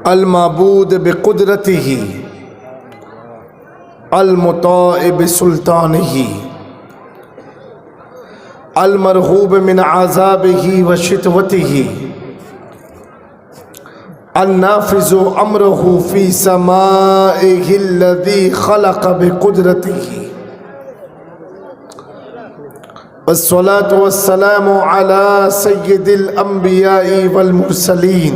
المعبود بقدرته المطاع بسلطانه المرغوب من عذابه وشتوته النافذ امره في سمائه الذي خلق بقدرته والصلاة والسلام على سيد الأنبياء والمرسلين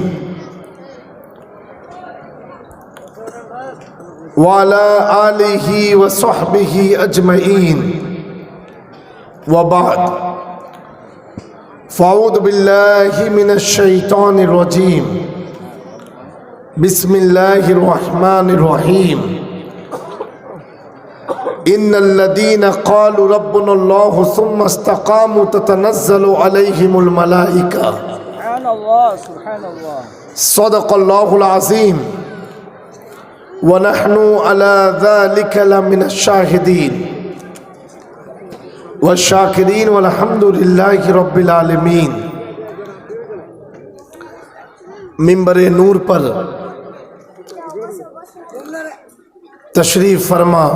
وعلى آله وصحبه أجمعين وبعد فأعوذ بالله من الشيطان الرجيم بسم الله الرحمن الرحيم إن الذين قالوا ربنا الله ثم استقاموا تتنزل عليهم الملائكة سبحان الله سبحان الله صدق الله العظيم ونحن على ذلك لمن الشاهدين والشاكرين والحمد لله رب العالمين۔ منبر نور پر تشریف فرما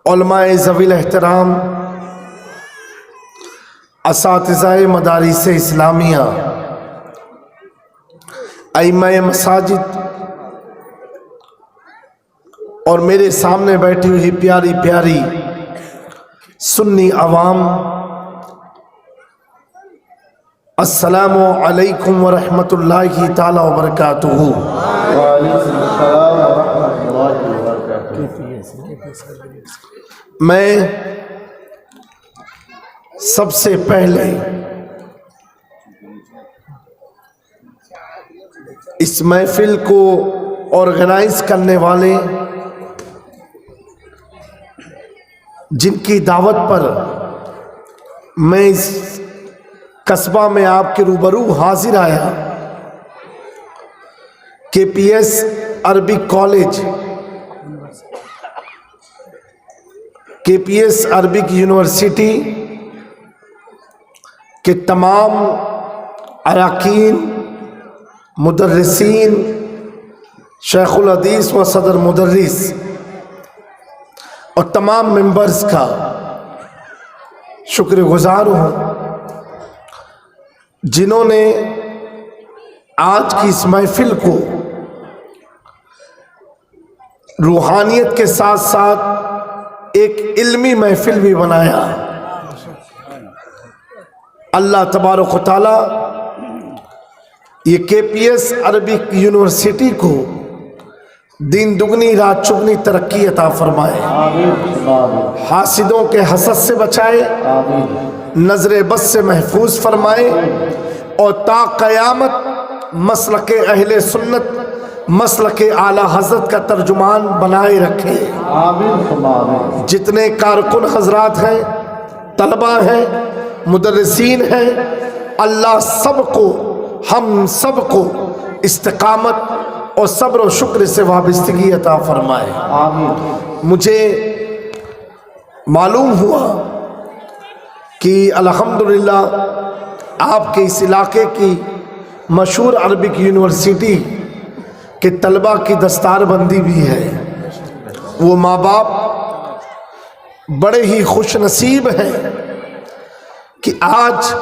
علماء ذوی الاحترام، اساتذہ مدارس اسلامیہ، ائمہ مساجد اور میرے سامنے بیٹھی ہوئی پیاری پیاری سنی عوام، السلام علیکم ورحمۃ اللہ تعالی وبرکاتہ۔ وعلیکم السلام ورحمۃ اللہ وبرکاتہ۔ میں سب سے پہلے اس محفل کو آرگنائز کرنے والے، جن کی دعوت پر میں اس قصبہ میں آپ کے روبرو حاضر آیا، کے پی ایس عربک کالج، کے پی ایس عربک یونیورسٹی کے تمام اراکین، مدرسین، شیخ الحدیث و صدر مدرس اور تمام ممبرز کا شکر گزار ہوں، جنہوں نے آج کی اس محفل کو روحانیت کے ساتھ ساتھ ایک علمی محفل بھی بنایا۔ اللہ تبارک و تعالی یہ کے پی ایس عربک یونیورسٹی کو دین دگنی رات چگنی ترقی عطا فرمائے، حاسدوں کے حسد سے بچائے، نظر بد سے محفوظ فرمائے، اور تا قیامت مسلک اہل سنت، مسلک اعلی حضرت کا ترجمان بنائے رکھے۔ جتنے کارکن حضرات ہیں، طلبہ ہیں، مدرسین ہیں، اللہ سب کو، ہم سب کو استقامت اور صبر و شکر سے وابستگی عطا فرمائے۔ مجھے معلوم ہوا کہ الحمدللہ آپ کے اس علاقے کی مشہور عربک یونیورسٹی کے طلبہ کی دستار بندی بھی ہے۔ وہ ماں باپ بڑے ہی خوش نصیب ہیں کہ آج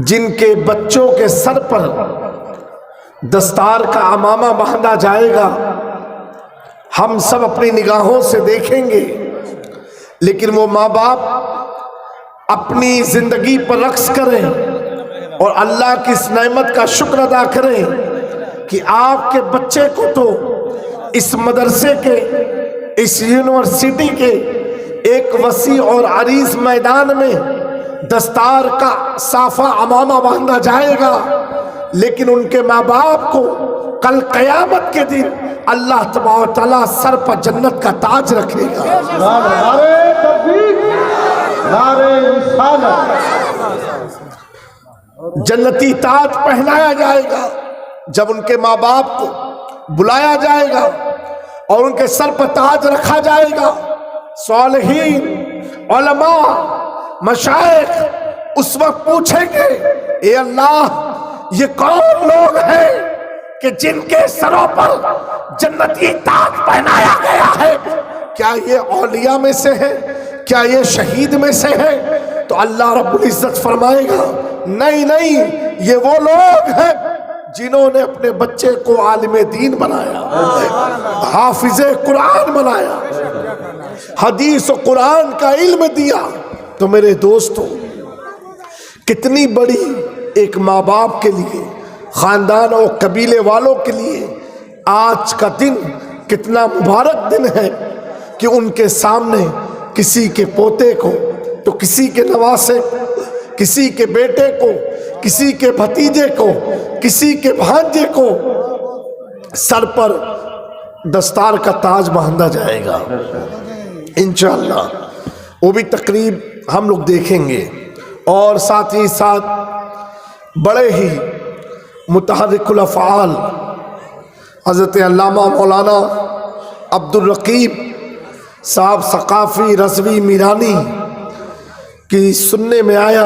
جن کے بچوں کے سر پر دستار کا عمامہ باندھا جائے گا، ہم سب اپنی نگاہوں سے دیکھیں گے، لیکن وہ ماں باپ اپنی زندگی پر رقص کریں اور اللہ کی اس نعمت کا شکر ادا کریں کہ آپ کے بچے کو تو اس مدرسے کے، اس یونیورسٹی کے ایک وسیع اور عریض میدان میں دستار کا صافہ عمامہ باندھا جائے گا، لیکن ان کے ماں باپ کو کل قیامت کے دن اللہ تبارک و تعالیٰ سر پر جنت کا تاج رکھے گا۔ نعرہ تکبیر، نعرہ رسالت، جنتی تاج پہنایا جائے گا جب ان کے ماں باپ کو بلایا جائے گا اور ان کے سر پر تاج رکھا جائے گا۔ صالحین، علماء، مشائخ اس وقت پوچھیں گے، اے اللہ یہ کون لوگ ہیں کہ جن کے سروں پر جنتی تاج پہنایا گیا ہے؟ کیا یہ اولیاء میں سے ہے؟ کیا یہ شہید میں سے ہے؟ تو اللہ رب العزت فرمائے گا نہیں نہیں، یہ وہ لوگ ہیں جنہوں نے اپنے بچے کو عالم دین بنایا، حافظ قرآن بنایا، حدیث و قرآن کا علم دیا۔ تو میرے دوستو، کتنی بڑی ایک ماں باپ کے لیے، خاندان اور قبیلے والوں کے لیے آج کا دن کتنا مبارک دن ہے کہ ان کے سامنے کسی کے پوتے کو، تو کسی کے نواسے، کسی کے بیٹے کو، کسی کے بھتیجے کو، کسی کے بھانجے کو سر پر دستار کا تاج باندھا جائے گا انشاءاللہ۔ وہ بھی تقریب ہم لوگ دیکھیں گے، اور ساتھ ہی ساتھ بڑے ہی متحرک الافعال حضرت علامہ مولانا عبدالرقیب صاحب ثقافی رضوی میرانی کی سننے میں آیا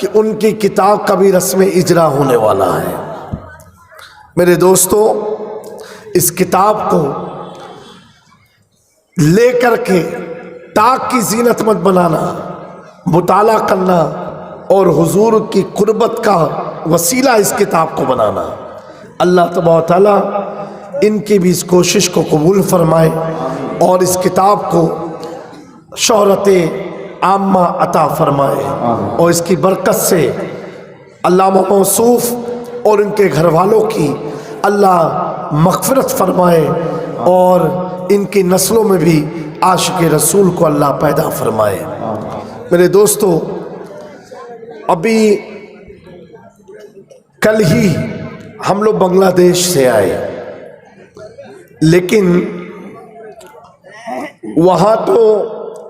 کہ ان کی کتاب کا بھی رسم اجرا ہونے والا ہے۔ میرے دوستو، اس کتاب کو لے کر کے طاق کی زینت مت بنانا، مطالعہ کرنا اور حضور کی قربت کا وسیلہ اس کتاب کو بنانا۔ اللہ تبارک و تعالیٰ ان کی بھی اس کوشش کو قبول فرمائے اور اس کتاب کو شہرت عامہ عطا فرمائے، اور اس کی برکت سے علامہ موصوف اور ان کے گھر والوں کی اللہ مغفرت فرمائے، اور ان کی نسلوں میں بھی عاشق رسول کو اللہ پیدا فرمائے۔ میرے دوستو، ابھی کل ہی ہم لوگ بنگلہ دیش سے آئے، لیکن وہاں تو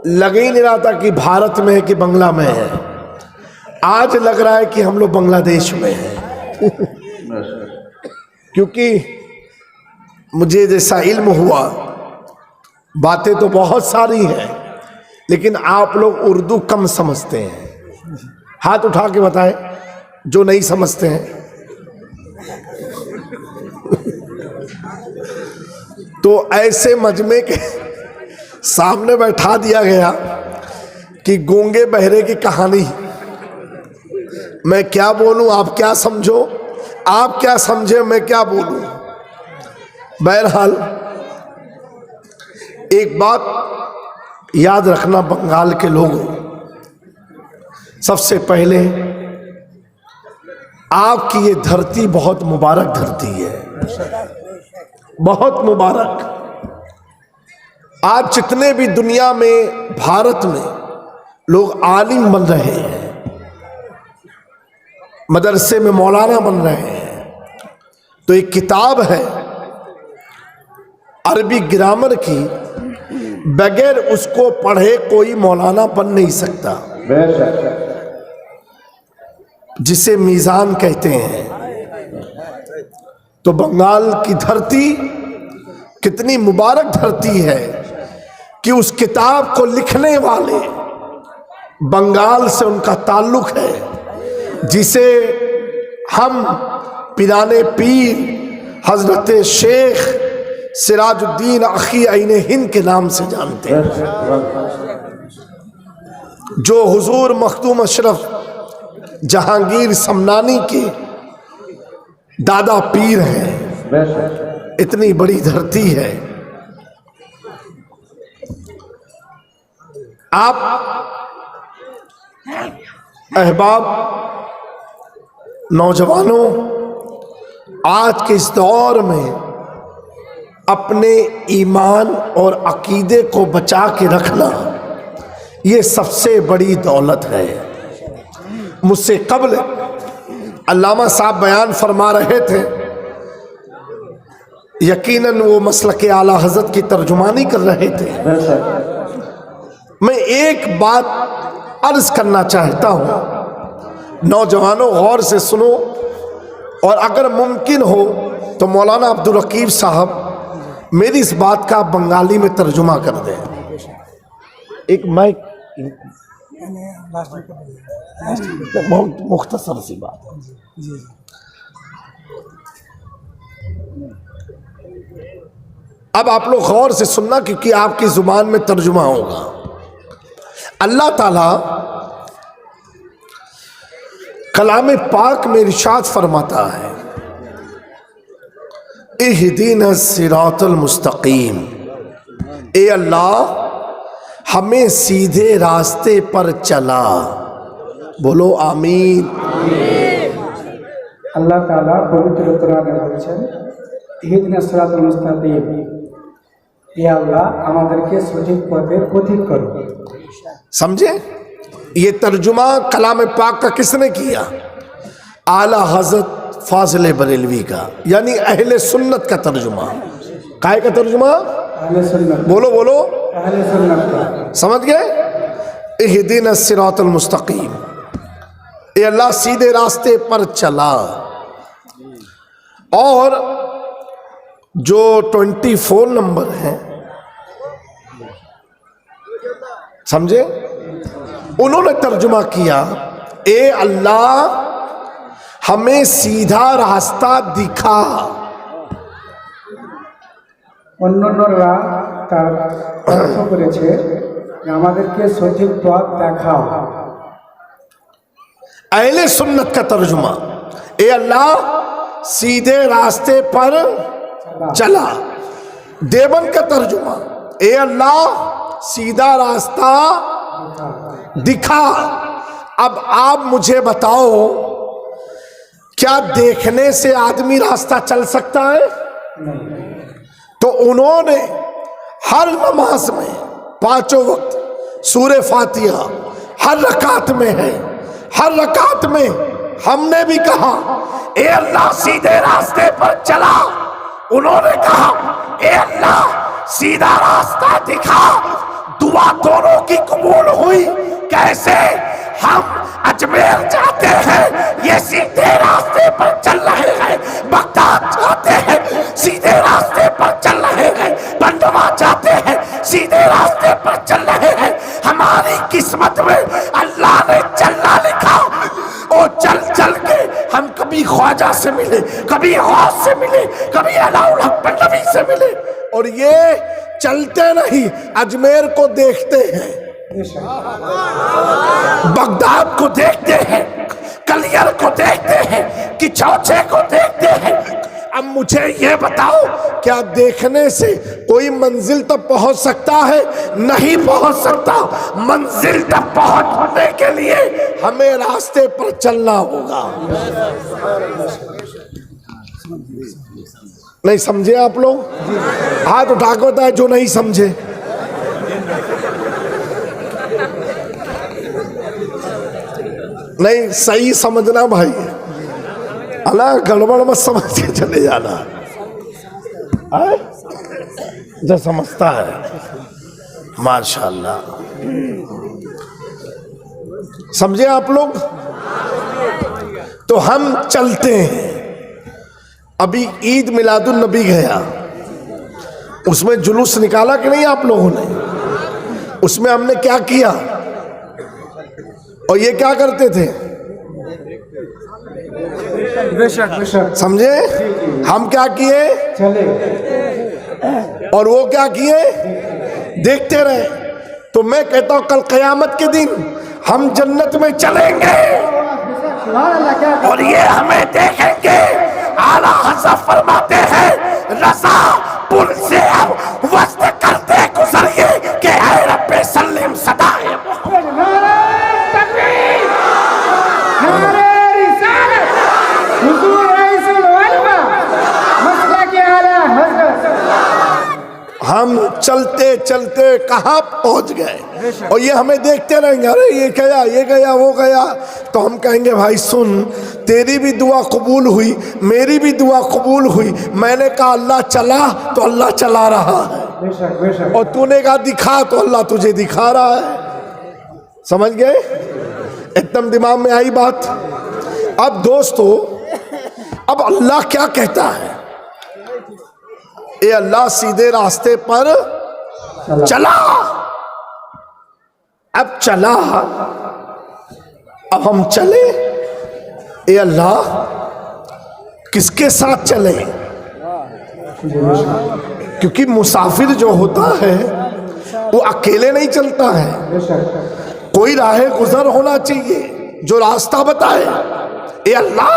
لگ ہی نہیں رہا تھا کہ بھارت میں ہے کہ بنگلہ میں ہے۔ آج لگ رہا ہے کہ ہم لوگ بنگلہ دیش میں ہیں، کیونکہ مجھے جیسا علم ہوا، باتیں تو بہت ساری ہیں لیکن آپ لوگ اردو کم سمجھتے ہیں۔ ہاتھ اٹھا کے بتائیں جو نہیں سمجھتے ہیں۔ تو ایسے مجمع کے سامنے بیٹھا دیا گیا کہ گونگے بہرے کی کہانی، میں کیا بولوں آپ کیا سمجھو، آپ کیا سمجھے میں کیا بولوں۔ بہرحال ایک بات یاد رکھنا بنگال کے لوگوں، سب سے پہلے آپ کی یہ دھرتی بہت مبارک دھرتی ہے، بہت مبارک۔ آج جتنے بھی دنیا میں بھارت میں لوگ عالم بن رہے ہیں، مدرسے میں مولانا بن رہے ہیں، تو ایک کتاب ہے عربی گرامر کی، بغیر اس کو پڑھے کوئی مولانا بن نہیں سکتا، جسے میزان کہتے ہیں۔ تو بنگال کی دھرتی کتنی مبارک دھرتی ہے کہ اس کتاب کو لکھنے والے بنگال سے ان کا تعلق ہے، جسے ہم پیرانے پیر حضرت شیخ سراج الدین اخی عین ہند کے نام سے جانتے ہیں، جو حضور مخدوم اشرف جہانگیر سمنانی کے دادا پیر ہیں۔ اتنی بڑی دھرتی ہے۔ آپ احباب نوجوانوں، آج کے اس دور میں اپنے ایمان اور عقیدے کو بچا کے رکھنا یہ سب سے بڑی دولت ہے۔ مجھ سے قبل علامہ صاحب بیان فرما رہے تھے، یقیناً وہ مسلک اعلیٰ حضرت کی ترجمانی کر رہے تھے۔ میں ایک بات عرض کرنا چاہتا ہوں، نوجوانوں غور سے سنو، اور اگر ممکن ہو تو مولانا عبدالرقیب صاحب میری اس بات کا بنگالی میں ترجمہ کر دیں۔ ایک مائک، بہت مختصر سی بات ہے۔ اب آپ لوگ غور سے سننا کیونکہ آپ کی زبان میں ترجمہ ہوگا. اللہ تعالی کلام پاک میں ارشاد فرماتا ہے اہدینا الصراط المستقیم، اے اللہ ہمیں سیدھے راستے پر چلا. بولو آمین. আল্লাহ তাআলা পবিত্র কোরআনে বলেছেন ইহদিনাস সিরাতাল মুস্তাকিম, হে আল্লাহ আমাদেরকে সঠিক পথের পথিক করো। سمجھے؟ یہ ترجمہ کلام پاک کا کس نے کیا؟ اعلیٰ حضرت فاضل بریلوی کا، یعنی اہل سنت کا ترجمہ. کائے کا ترجمہ؟ اہل سنت. بولو بولو. اہل سنت کا. سمجھ گئے؟ اہدینا الصراط المستقیم، اے اللہ سیدھے راستے پر چلا. اور جو 24 نمبر ہیں سمجھے، انہوں نے ترجمہ کیا اے اللہ ہمیں سیدھا راستہ دکھا. অন্যান্যরা তার অর্থ করেছে যে আমাদেরকে সঠিক পথ দেখাও। اہل سنت کا ترجمہ اے اللہ سیدھے راستے پر چلا. دیوبند کا ترجمہ اے اللہ سیدھا راستہ دکھا. اب آپ مجھے بتاؤ کیا دیکھنے سے آدمی راستہ چل سکتا ہے؟ تو انہوں نے ہر نماز میں 5 وقت سورہ فاتحہ ہر رکعت میں ہے. ہر رکعت میں ہم نے بھی کہا اے اللہ سیدھے راستے پر چلا. انہوں نے کہا اے اللہ سیدھا راستہ دکھا. دعا دونوں کی قبول ہوئی. کیسے؟ ہم اجمیر جاتے ہیں یہ سیدھے راستے پر چل رہے ہیں، بغداد جاتے ہیں سیدھے راستے پر چل رہے ہیں، بنڈوا جاتے ہیں سیدھے راستے پر چل رہے ہیں. ہماری قسمت میں اللہ نے چلنا لکھا. اور چل چل کے ہم کبھی خواجہ سے ملے، کبھی غوث سے ملے، کبھی علاء الحق بریلوی سے ملے. اور یہ چلتے نہیں، اجمیر کو دیکھتے ہیں، بغداد کو دیکھتے ہیں، کلیر کو دیکھتے ہیں، کچوچے کو دیکھتے ہیں. اب مجھے یہ بتاؤ کیا دیکھنے سے کوئی منزل تک پہنچ سکتا ہے؟ نہیں پہنچ سکتا. منزل تک پہنچنے کے لیے ہمیں راستے پر چلنا ہوگا. نہیں سمجھے آپ لوگ؟ ہاتھ اٹھا کے بتائیں جو نہیں سمجھے. نہیں صحیح سمجھنا بھائی، اللہ گڑبڑ مت سمجھ کے چلے جانا. جو سمجھتا ہے ماشاءاللہ. سمجھے آپ لوگ؟ تو ہم چلتے ہیں. ابھی عید میلاد النبی گیا، اس میں جلوس نکالا کہ نہیں آپ لوگوں نے؟ اس میں ہم نے کیا کیا؟ اور یہ کیا کرتے تھے؟ سمجھے؟ ہم کیا کیے؟ اور وہ کیا کیے؟ دیکھتے رہے. تو میں کہتا ہوں کل قیامت کے دن ہم جنت میں چلیں گے اور یہ ہمیں دیکھیں گے. اعلیٰ حضرت فرماتے ہیں رضا پل سے اب وسط کرتے گزریے کہ اے رب سلم صدائے ہم چلتے چلتے کہاں پہنچ گئے. اور یہ ہمیں دیکھتے رہیں گے، ارے یہ گیا، یہ گیا، وہ گیا. تو ہم کہیں گے بھائی سن، تیری بھی دعا قبول ہوئی، میری بھی دعا قبول ہوئی. میں نے کہا اللہ چلا تو اللہ چلا رہا ہے، اور تو نے کہا دکھا تو اللہ تجھے دکھا رہا ہے. سمجھ گئے؟ ایک دم دماغ میں آئی بات. اب دوستو، اب اللہ کیا کہتا ہے؟ اے اللہ سیدھے راستے پر چلا. اب چلا، اب ہم چلے. اے اللہ کس کے ساتھ چلیں؟ کیونکہ مسافر جو ہوتا ہے وہ اکیلے نہیں چلتا ہے، کوئی راہ گزر ہونا چاہیے جو راستہ بتائے۔ اے اللہ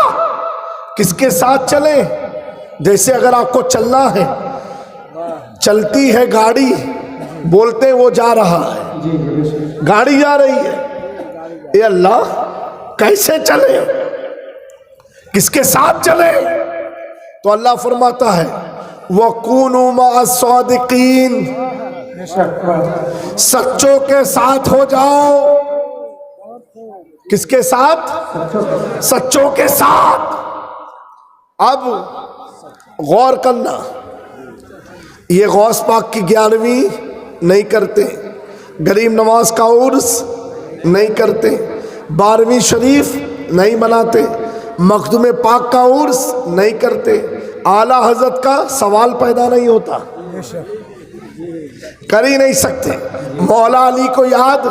کس کے ساتھ چلیں؟ جیسے اگر آپ کو چلنا ہے، چلتی ہے گاڑی، بولتے ہیں وہ جا رہا ہے، گاڑی جا رہی ہے، اے اللہ کیسے چلے، کس کے ساتھ چلے؟ تو اللہ فرماتا ہے وَكُونُوا مَعَ الصَّادِقِينَ، سچوں کے ساتھ ہو جاؤ۔ کس کے ساتھ؟ سچوں کے ساتھ۔ اب غور کرنا، یہ غوث پاک کی 11ویں نہیں کرتے، غریب نواز کا عرس نہیں کرتے، 12ویں شریف نہیں مناتے، مخدوم پاک کا عرس نہیں کرتے، اعلیٰ حضرت کا سوال پیدا نہیں ہوتا، کر ہی نہیں سکتے، مولا علی کو یاد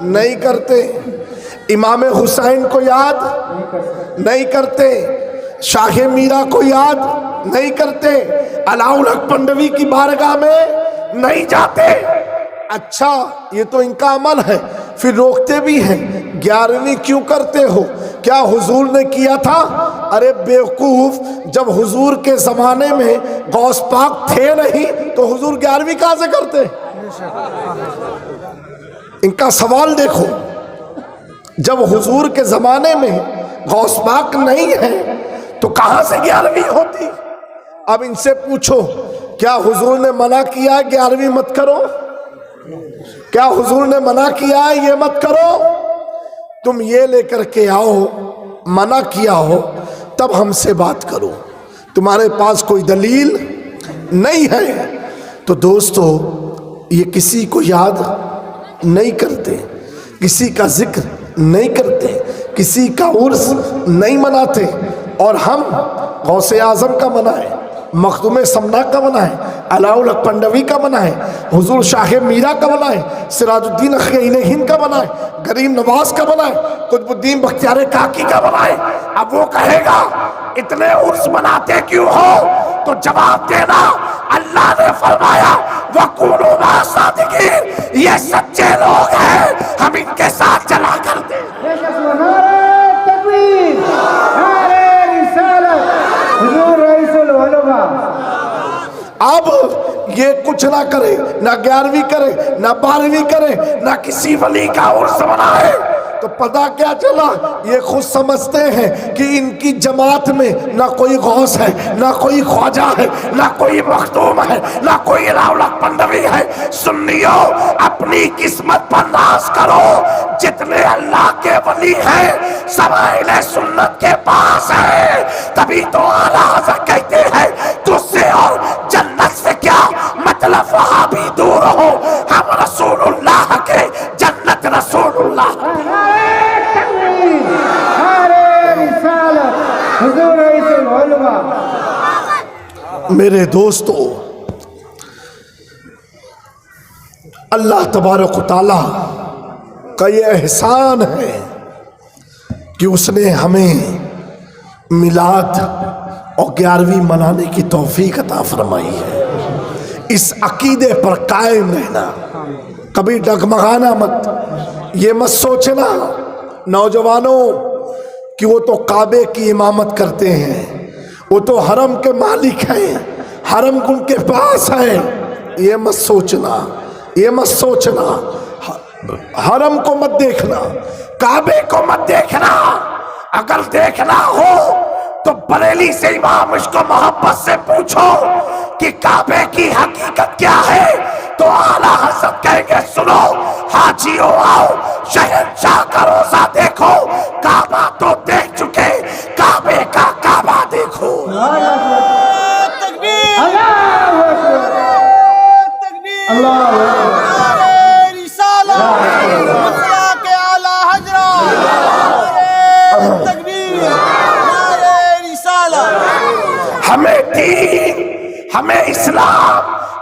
نہیں کرتے، امام حسین کو یاد نہیں کرتے، شاہ میرا کو یاد نہیں کرتے، علاء الحق پنڈوی کی بارگاہ میں نہیں جاتے۔ اچھا یہ تو ان کا عمل ہے، پھر روکتے بھی ہیں، 11ویں کیوں کرتے ہو؟ کیا حضور نے کیا تھا؟ ارے بیوقوف، جب حضور کے زمانے میں غوث پاک تھے نہیں تو حضور 11ویں کہاں سے کرتے؟ ان کا سوال دیکھو، جب حضور کے زمانے میں غوث پاک نہیں ہے تو کہاں سے 11ویں ہوتی؟ اب ان سے پوچھو کیا حضور نے منع کیا 11ویں مت کرو؟ کیا حضور نے منع کیا یہ مت کرو؟ تم یہ لے کر کے آؤ، منع کیا ہو تب ہم سے بات کرو، تمہارے پاس کوئی دلیل نہیں ہے تو دوستو یہ کسی کو یاد نہیں کرتے، کسی کا ذکر نہیں کرتے، کسی کا عرس نہیں مناتے، اور ہم غوث اعظم کا منائیں، مخدوم سمنا کا منائیں، علاء الحق پنڈوی کا منائیں، حضور شاہ میرا کا منائیں، سراج الدین اخیین ہند کا منائیں، غریب نواز کا منائیں، قطب الدین بختیار کاکی کا منائیں۔ اب وہ کہے گا اتنے عرس مناتے کیوں ہو؟ تو جواب دینا، اللہ نے فرمایا وَقُولُوا مَعَ الصَّادِقِينَ، یہ سچے لوگ ہیں، ہم ان کے ساتھ چلا کرتے ہیں۔ نعرہ تکبیر، نعرہ رسالت، حضور رئیس العلماء۔ اب یہ کچھ نہ کرے، نہ 11ویں کرے، نہ 12ویں کرے، نہ کسی ولی کا عرس منائے تو پتہ کیا چلا؟ یہ خود سمجھتے ہیں کہ ان کی جماعت میں نہ کوئی غوث ہے، نہ کوئی خواجہ ہے، نہ کوئی مختوم ہے، نہ کوئی علاء الحق پنڈوی ہے۔ سنیو اپنی قسمت پر ناز کرو، جتنے اللہ کے ولی ہیں سب اہل سنت کے پاس ہیں، تبھی تو اعلیٰ حضرت کہتے ہیں تجھ سے اور جنت سے کیا مطلب، وہاں بھی دور ہو، ہم رسول اللہ کے، جنت رسول اللہ۔ حضور رئیس العلماء۔ میرے دوستو، اللہ تبارک و تعالیٰ کا یہ احسان ہے کہ اس نے ہمیں میلاد اور 11ویں منانے کی توفیق عطا فرمائی ہے۔ اس عقیدے پر قائم رہنا، کبھی ڈگمگانا مت، یہ مت سوچنا نوجوانوں کہ وہ تو کعبے کی امامت کرتے ہیں، وہ تو حرم کے مالک ہیں، حرم ان کے پاس ہے، یہ مت سوچنا، یہ مت سوچنا، حرم کو مت دیکھنا، کعبے کو مت دیکھنا۔ اگر دیکھنا ہو تو بریلی سے امام عشق و محبت سے پوچھو کہ کعبے کی حقیقت کیا ہے، تو اعلیٰ حضرت کہیں گے سنو حاجیو آؤ، شہنشاہ کا روزہ دیکھو، کعبہ تو دیکھ چکے، کعبے کا کعبہ دیکھو۔ تکبیر، اللہ اکبر، تکبیر، اللہ اکبر۔ نعرہ رسالت، مسئلہ کے اعلیٰ حضرت، نعرہ تکبیر، نعرہ رسالت۔ ہمیں دین، ہمیں اسلام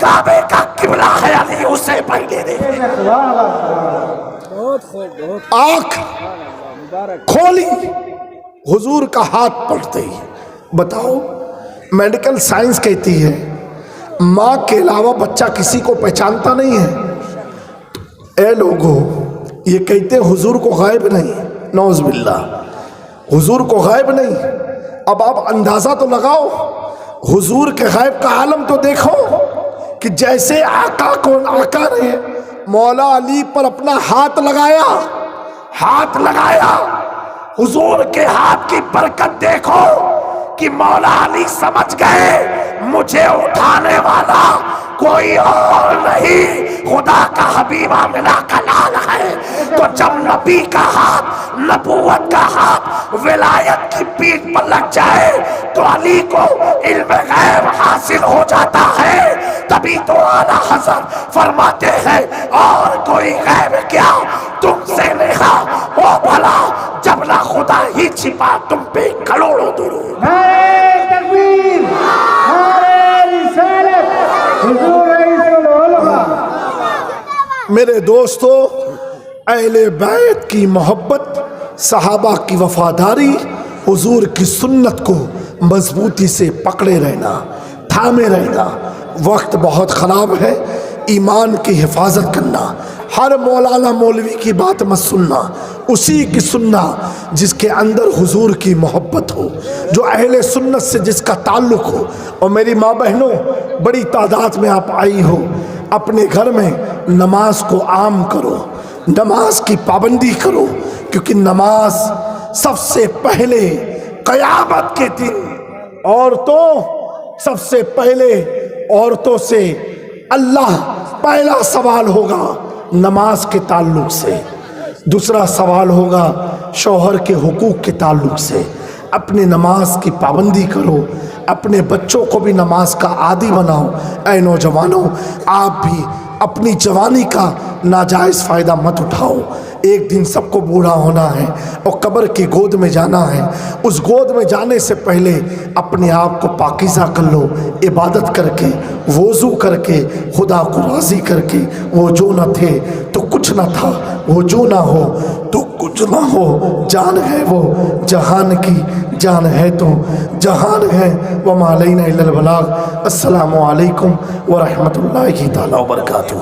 کعبے کا قبلہ ہے علی اسے پہلے دے۔ آنکھ کھولی، حضور کا ہاتھ پڑھتے ہی۔ بتاؤ، میڈیکل سائنس کہتی ہے ماں کے علاوہ بچہ کسی کو پہچانتا نہیں ہے۔ اے لوگو، یہ کہتے حضور کو غائب نہیں، نعوذ باللہ، حضور کو غائب نہیں۔ اب آپ اندازہ تو لگاؤ، حضور کے غائب کا عالم تو دیکھو کہ جیسے آقا نے مولا علی پر اپنا ہاتھ لگایا، حضور کے ہاتھ کی برکت دیکھو کہ مولا علی سمجھ گئے مجھے اٹھانے والا کوئی اور نہیں، خدا کا حبیب آمنہ کا لال ہے۔ تو جب نبی کا ہاتھ، نبوت کا ہاتھ ولایت کی پیٹھ پر لگ جائے تو علی کو علم غیب حاصل ہو جاتا ہے۔ تبھی تو اعلیٰ حضرت فرماتے ہیں اور کوئی غیب کیا تم سے لکھا وہ بھلا جب نہ خدا ہی چھپا تم پہ کروڑوں درود۔ نعرہ تکبیر، نعرہ رسالت، حضور رئیس العلماء۔ میرے دوستو، اہل بیت کی محبت، صحابہ کی وفاداری، حضور کی سنت کو مضبوطی سے پکڑے رہنا، تھامے رہنا۔ وقت بہت خراب ہے، ایمان کی حفاظت کرنا، ہر مولانا مولوی کی بات مت سننا، اسی کی سننا جس کے اندر حضور کی محبت ہو، جو اہل سنت سے جس کا تعلق ہو۔ اور میری ماں بہنوں، بڑی تعداد میں آپ آئی ہو، اپنے گھر میں نماز کو عام کرو، نماز کی پابندی کرو، کیونکہ نماز سب سے پہلے قیامت کے دن سب سے پہلے عورتوں سے اللہ پہلا سوال ہوگا نماز کے تعلق سے، دوسرا سوال ہوگا شوہر کے حقوق کے تعلق سے۔ اپنی نماز کی پابندی کرو، اپنے بچوں کو بھی نماز کا عادی بناؤ۔ اے نوجوانوں، آپ بھی اپنی جوانی کا ناجائز فائدہ مت اٹھاؤ۔ ایک دن سب کو بوڑھا ہونا ہے اور قبر کی گود میں جانا ہے۔ اس گود میں جانے سے پہلے اپنے آپ کو پاکیزہ کر لو، عبادت کر کے، وضو کر کے، خدا کو راضی کر کے۔ وہ جو نہ تھے تو کچھ نہ تھا، وہ جو نہ ہو تو کچھ نہ ہو، جان ہے وہ جہان کی جان ہے تو جہان ہے۔ وما علینا الا البلاغ۔ السلام علیکم ورحمۃ اللہ تعالی وبرکاتہ۔